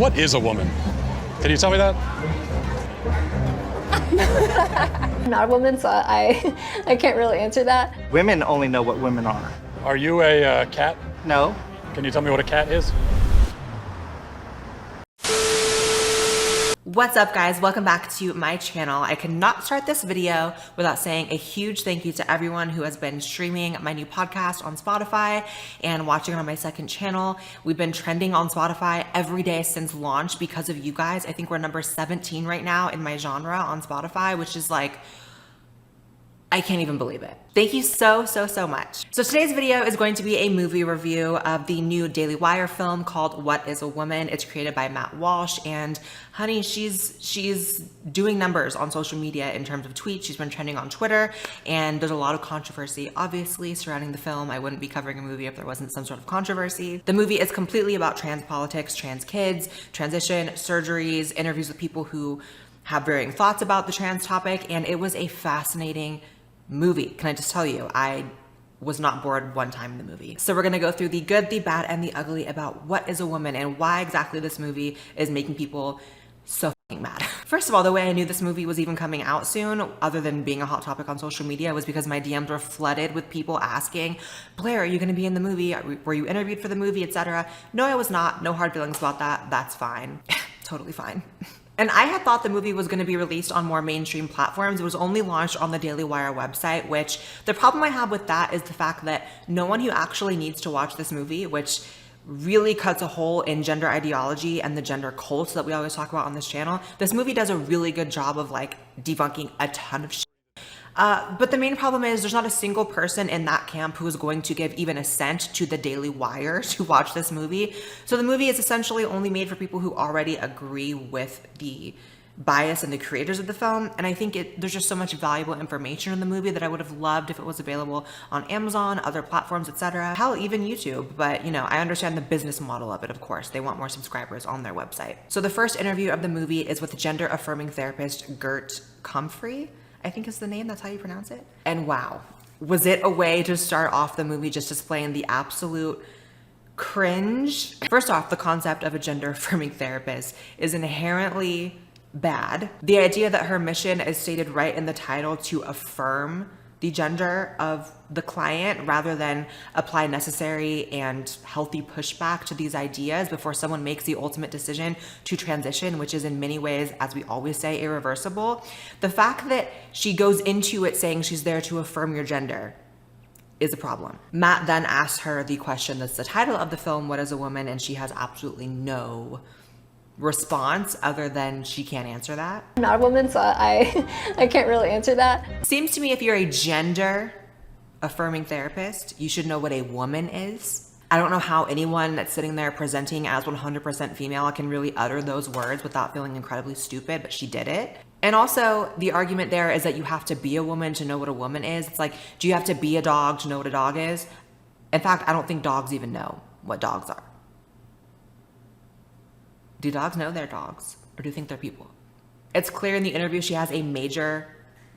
What is a woman? Can you tell me that? I'm not a woman, so I can't really answer that. Women only know what women are. Are you a cat? No. Can you tell me what a cat is? What's up, guys? Welcome back to my channel. I cannot start this video without saying a huge thank you to everyone who has been streaming my new podcast on Spotify and watching it on my second channel. We've been trending on Spotify every day since launch because of you guys. I think we're number 17 right now in my genre on Spotify, which is like, I can't even believe it. Thank you so much. So today's video is going to be a movie review of the new Daily Wire film called What is a Woman? It's created by Matt Walsh, and honey, she's doing numbers on social media in terms of tweets. She's been trending on Twitter, and there's a lot of controversy, obviously, surrounding the film. I wouldn't be covering a movie if there wasn't some sort of controversy. The movie is completely about trans politics, trans kids, transition, surgeries, interviews with people who have varying thoughts about the trans topic, and it was a fascinating movie. Can I just tell you, I was not bored one time in the movie. So we're gonna go through the good, the bad, and the ugly about what is a woman and why exactly this movie is making people so fucking mad. First of all, the way I knew this movie was even coming out soon, other than being a hot topic on social media, was because my DMs were flooded with people asking, Blaire, are you gonna be in the movie? Were you interviewed for the movie, etc.? No, I was not. No hard feelings about that. That's fine. Totally fine. And I had thought the movie was going to be released on more mainstream platforms. It was only launched on the Daily Wire website, which the problem I have with that is the fact that no one who actually needs to watch this movie, which really cuts a hole in gender ideology and the gender cults that we always talk about on this channel. This movie does a really good job of like debunking a ton of shit. But the main problem is there's not a single person in that camp who is going to give even a cent to the Daily Wire to watch this movie. So the movie is essentially only made for people who already agree with the bias and the creators of the film. And I think there's just so much valuable information in the movie that I would have loved if it was available on Amazon, other platforms, etc. Hell, even YouTube. But you know, I understand the business model of it, of course. They want more subscribers on their website. So the first interview of the movie is with gender affirming therapist Gert Comfrey, I think is the name, that's how you pronounce it. And wow, was it a way to start off the movie just displaying the absolute cringe? First off, the concept of a gender affirming therapist is inherently bad. The idea that her mission is stated right in the title to affirm the gender of the client rather than apply necessary and healthy pushback to these ideas before someone makes the ultimate decision to transition, which is in many ways, as we always say, irreversible. The fact that she goes into it saying she's there to affirm your gender is a problem. Matt then asks her the question that's the title of the film, What is a Woman? And she has absolutely no response other than she can't answer that. I'm not a woman, so I can't really answer that. Seems to me if you're a gender affirming therapist, you should know what a woman is. I don't know how anyone that's sitting there presenting as 100% female can really utter those words without feeling incredibly stupid, but she did it. And also the argument there is that you have to be a woman to know what a woman is. It's like, do you have to be a dog to know what a dog is? In fact, I don't think dogs even know what dogs are. Do dogs know they're dogs, or do you think they're people? It's clear in the interview she has a major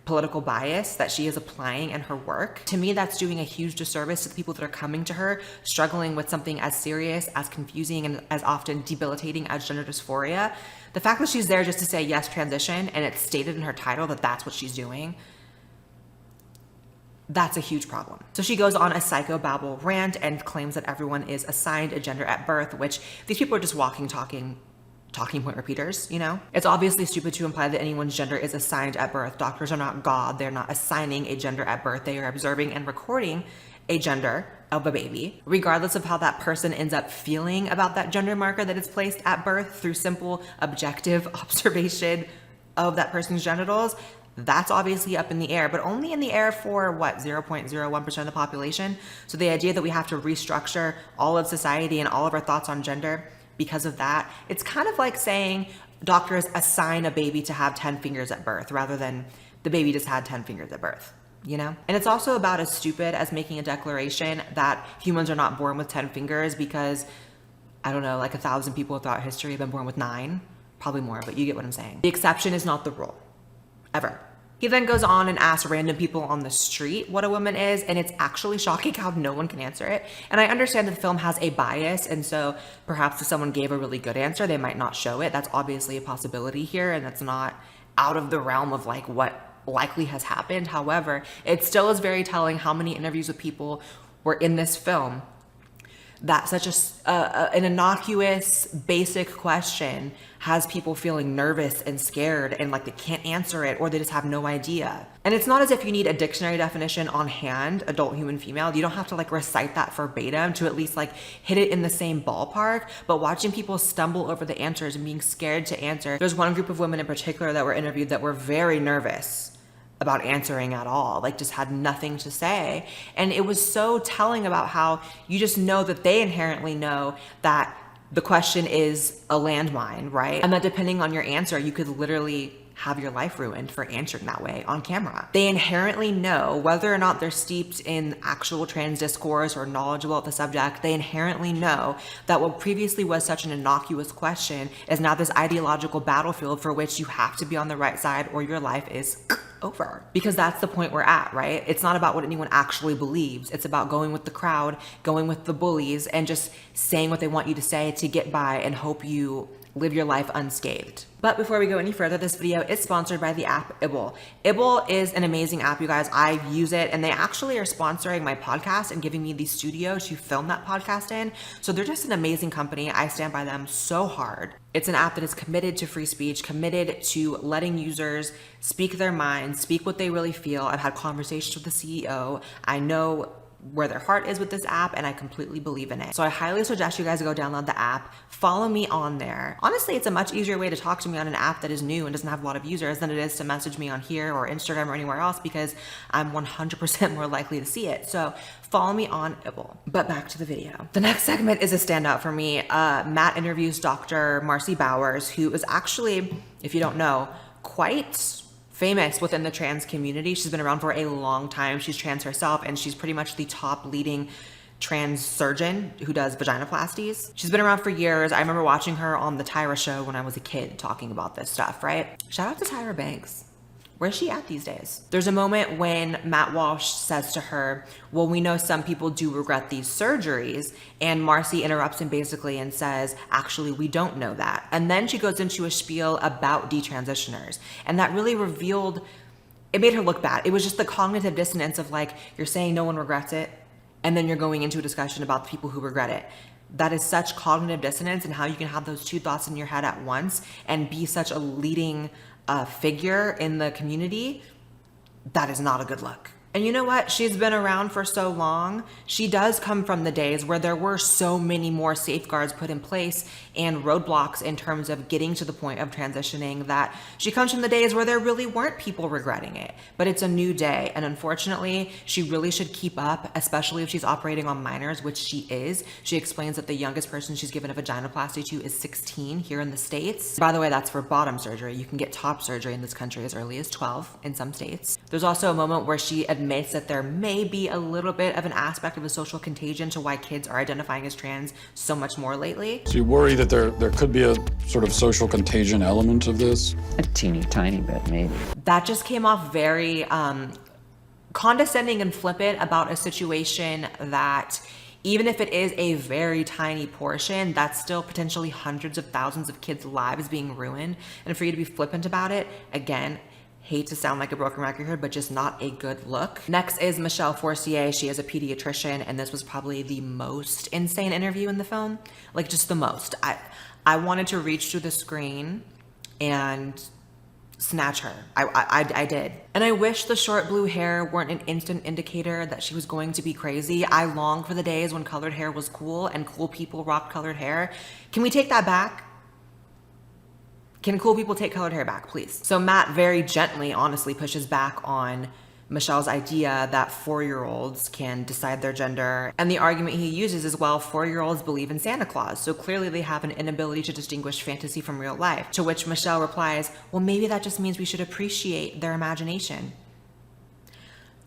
political bias that she is applying in her work. To me, that's doing a huge disservice to the people that are coming to her, struggling with something as serious, as confusing, and as often debilitating as gender dysphoria. The fact that she's there just to say yes, transition, and it's stated in her title that that's what she's doing, that's a huge problem. So she goes on a psychobabble rant and claims that everyone is assigned a gender at birth, which these people are just talking point repeaters, you know? It's obviously stupid to imply that anyone's gender is assigned at birth. Doctors are not God. They're not assigning a gender at birth. They are observing and recording a gender of a baby, regardless of how that person ends up feeling about that gender marker that is placed at birth through simple objective observation of that person's genitals. That's obviously up in the air, but only in the air for what, 0.01% of the population. So the idea that we have to restructure all of society and all of our thoughts on gender because of that, it's kind of like saying doctors assign a baby to have 10 fingers at birth rather than the baby just had 10 fingers at birth, you know? And it's also about as stupid as making a declaration that humans are not born with 10 fingers because, I don't know, like 1,000 people throughout history have been born with 9, probably more, but you get what I'm saying. The exception is not the rule, ever. He then goes on and asks random people on the street what a woman is, and it's actually shocking how no one can answer it. And I understand that the film has a bias, and so perhaps if someone gave a really good answer, they might not show it. That's obviously a possibility here, and that's not out of the realm of like what likely has happened. However, it still is very telling how many interviews with people were in this film that such an innocuous, basic question has people feeling nervous and scared and like they can't answer it, or they just have no idea. And it's not as if you need a dictionary definition on hand, adult, human, female. You don't have to like recite that verbatim to at least like hit it in the same ballpark. But watching people stumble over the answers and being scared to answer. There's one group of women in particular that were interviewed that were very nervous about answering at all, like just had nothing to say. And it was so telling about how you just know that they inherently know that the question is a landmine, right? And that depending on your answer, you could literally have your life ruined for answering that way on camera. They inherently know, whether or not they're steeped in actual trans discourse or knowledgeable of the subject, they inherently know that what previously was such an innocuous question is now this ideological battlefield for which you have to be on the right side or your life is over. Because that's the point we're at, right? It's not about what anyone actually believes. It's about going with the crowd, going with the bullies, and just saying what they want you to say to get by and hope you live your life unscathed. But before we go any further, this video is sponsored by the app Ibble. Ibble is an amazing app, you guys. I use it, and they actually are sponsoring my podcast and giving me the studio to film that podcast in. So they're just an amazing company. I stand by them so hard. It's an app that is committed to free speech, committed to letting users speak their minds, speak what they really feel. I've had conversations with the CEO. I know where their heart is with this app, and I completely believe in it. So I highly suggest you guys go download the app, follow me on there. Honestly, it's a much easier way to talk to me on an app that is new and doesn't have a lot of users than it is to message me on here or Instagram or anywhere else, because I'm 100% more likely to see it. So follow me on Ibble. But back to the video. The next segment is a standout for me. Matt interviews Dr. Marcy Bowers, who is actually, if you don't know, quite famous within the trans community. She's been around for a long time. She's trans herself, and she's pretty much the top leading trans surgeon who does vaginoplasties. She's been around for years. I remember watching her on the Tyra show when I was a kid talking about this stuff, right? Shout out to Tyra Banks. Where's she at these days? There's a moment when Matt Walsh says to her, well, we know some people do regret these surgeries. And Marcy interrupts him basically and says, actually, we don't know that. And then she goes into a spiel about detransitioners. And that really revealed, it made her look bad. It was just the cognitive dissonance of like, you're saying no one regrets it, and then you're going into a discussion about the people who regret it. That is such cognitive dissonance, and how you can have those two thoughts in your head at once and be such a leading figure in the community. That is not a good look. And you know what? She's been around for so long. She does come from the days where there were so many more safeguards put in place and roadblocks in terms of getting to the point of transitioning, that she comes from the days where there really weren't people regretting it. But it's a new day. And unfortunately, she really should keep up, especially if she's operating on minors, which she is. She explains that the youngest person she's given a vaginoplasty to is 16 here in the States. By the way, that's for bottom surgery. You can get top surgery in this country as early as 12 in some states. There's also a moment where she admits that there may be a little bit of an aspect of a social contagion to why kids are identifying as trans so much more lately. So you worry that there could be a sort of social contagion element of this? A teeny tiny bit, maybe. That just came off very condescending and flippant about a situation that, even if it is a very tiny portion, that's still potentially hundreds of thousands of kids' lives being ruined. And for you to be flippant about it, again, hate to sound like a broken record here, but just not a good look. Next is Michelle Forcier. She is a pediatrician, and this was probably the most insane interview in the film. Like, just the most. I wanted to reach through the screen and snatch her. I did. And I wish the short blue hair weren't an instant indicator that she was going to be crazy. I long for the days when colored hair was cool and cool people rocked colored hair. Can we take that back? Can cool people take colored hair back, please? So Matt very gently, honestly, pushes back on Michelle's idea that 4-year-olds can decide their gender. And the argument he uses is, well, 4-year-olds believe in Santa Claus, so clearly they have an inability to distinguish fantasy from real life. To which Michelle replies, well, maybe that just means we should appreciate their imagination.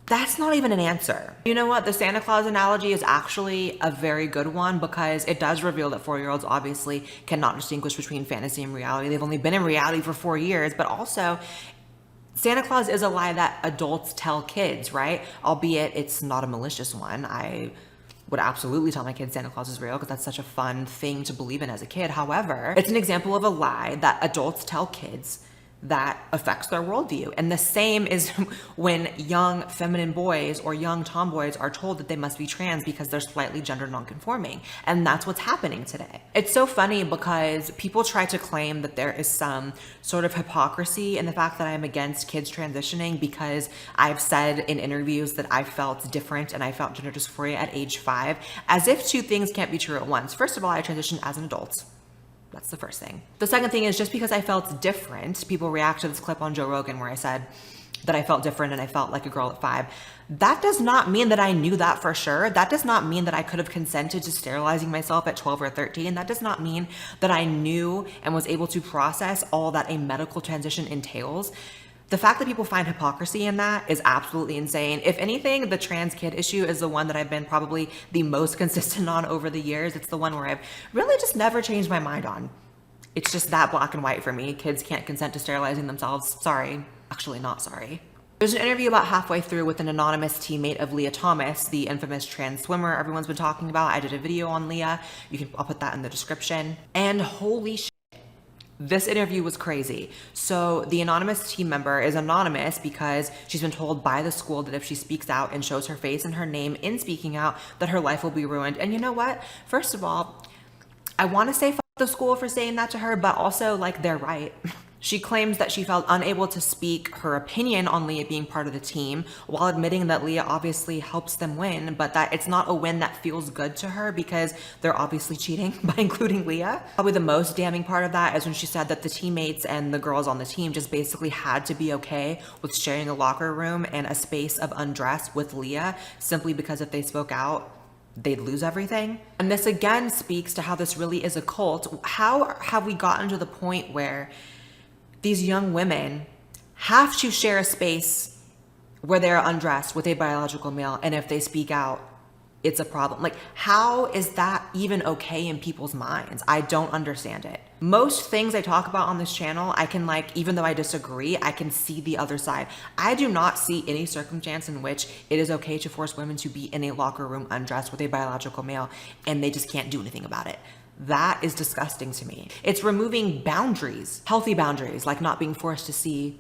That's not even an answer. You know what? The Santa Claus analogy is actually a very good one, because it does reveal that 4-year-olds obviously cannot distinguish between fantasy and reality. They've only been in reality for 4 years, but also Santa Claus is a lie that adults tell kids, right? Albeit it's not a malicious one. I would absolutely tell my kids Santa Claus is real because that's such a fun thing to believe in as a kid. However, it's an example of a lie that adults tell kids that affects their worldview. And the same is when young feminine boys or young tomboys are told that they must be trans because they're slightly gender nonconforming. And that's what's happening today. It's so funny because people try to claim that there is some sort of hypocrisy in the fact that I'm against kids transitioning because I've said in interviews that I felt different and I felt gender dysphoria at age 5, as if two things can't be true at once. First of all, I transitioned as an adult. That's the first thing. The second thing is just because I felt different, people react to this clip on Joe Rogan where I said that I felt different and I felt like a girl at 5. That does not mean that I knew that for sure. That does not mean that I could have consented to sterilizing myself at 12 or 13. That does not mean that I knew and was able to process all that a medical transition entails. The fact that people find hypocrisy in that is absolutely insane. If anything, the trans kid issue is the one that I've been probably the most consistent on over the years. It's the one where I've really just never changed my mind on. It's just that black and white for me. Kids can't consent to sterilizing themselves. Sorry. Actually, not sorry. There's an interview about halfway through with an anonymous teammate of Leah Thomas, the infamous trans swimmer everyone's been talking about. I did a video on Leah. I'll put that in the description. And holy shit. This interview was crazy. So the anonymous team member is anonymous because she's been told by the school that if she speaks out and shows her face and her name in speaking out, that her life will be ruined. And you know what? First of all, I want to say fuck the school for saying that to her, but also like they're right. She claims that she felt unable to speak her opinion on Leah being part of the team while admitting that Leah obviously helps them win, but that it's not a win that feels good to her because they're obviously cheating by including Leah. Probably the most damning part of that is when she said that the teammates and the girls on the team just basically had to be okay with sharing a locker room and a space of undress with Leah simply because if they spoke out, they'd lose everything. And this again speaks to how this really is a cult. How have we gotten to the point where these young women have to share a space where they're undressed with a biological male, and if they speak out, it's a problem? Like, how is that even okay in people's minds? I don't understand it. Most things I talk about on this channel, I can even though I disagree, I can see the other side. I do not see any circumstance in which it is okay to force women to be in a locker room undressed with a biological male, and they just can't do anything about it. That is disgusting to me. It's removing boundaries, healthy boundaries, like not being forced to see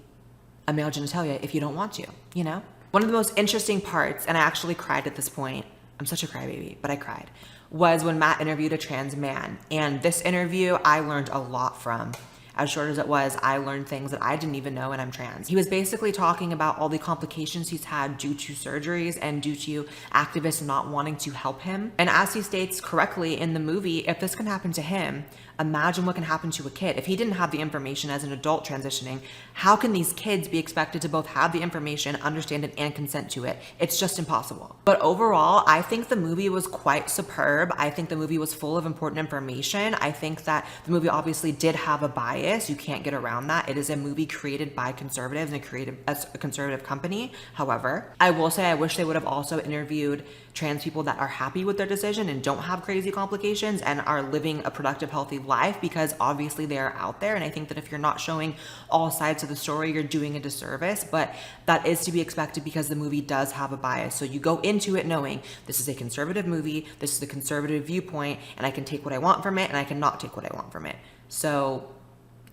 a male genitalia if you don't want to, you know? One of the most interesting parts, and I actually cried at this point, I'm such a crybaby, but I cried, was when Matt interviewed a trans man. And this interview I learned a lot from. As short as it was, I learned things that I didn't even know, and I'm trans. He was basically talking about all the complications he's had due to surgeries and due to activists not wanting to help him. And as he states correctly in the movie, if this can happen to him, imagine what can happen to a kid. If he didn't have the information as an adult transitioning, how can these kids be expected to both have the information, understand it, and consent to it? It's just impossible. But overall, I think the movie was quite superb. I think the movie was full of important information. I think that the movie obviously did have a bias. You can't get around that. It is a movie created by conservatives and created as a conservative company. However, I will say I wish they would have also interviewed trans people that are happy with their decision and don't have crazy complications and are living a productive, healthy life, because obviously they are out there. And I think that if you're not showing all sides of the story, you're doing a disservice, but that is to be expected because the movie does have a bias. So you go into it knowing this is a conservative movie, this is a conservative viewpoint, and I can take what I want from it and I cannot take what I want from it. So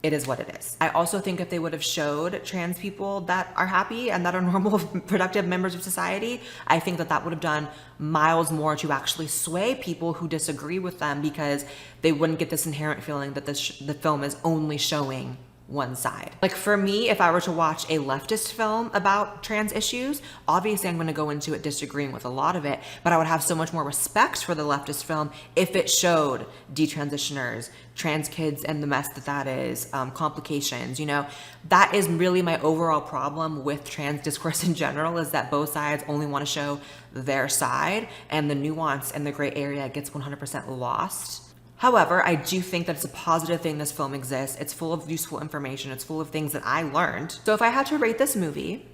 it is what it is. I also think if they would have showed trans people that are happy and that are normal, productive members of society, I think that that would have done miles more to actually sway people who disagree with them, because they wouldn't get this inherent feeling that the film is only showing one side. Like for me, if I were to watch a leftist film about trans issues, obviously I'm going to go into it disagreeing with a lot of it, but I would have so much more respect for the leftist film if it showed detransitioners, trans kids and the mess that is, complications, you know. That is really my overall problem with trans discourse in general, is that both sides only want to show their side, and the nuance and the gray area gets 100% lost. However, I do think that it's a positive thing this film exists. It's full of useful information. It's full of things that I learned. So if I had to rate this movie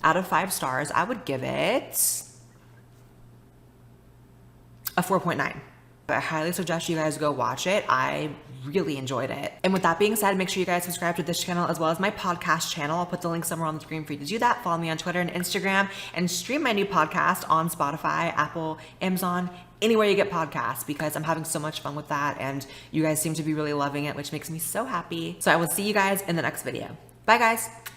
out of 5 stars, I would give it a 4.9. I highly suggest you guys go watch it. I really enjoyed it. And with that being said, make sure you guys subscribe to this channel as well as my podcast channel. I'll put the link somewhere on the screen for you to do that. Follow me on Twitter and Instagram, and stream my new podcast on Spotify, Apple, Amazon, anywhere you get podcasts, because I'm having so much fun with that and you guys seem to be really loving it, which makes me so happy. So I will see you guys in the next video. Bye guys.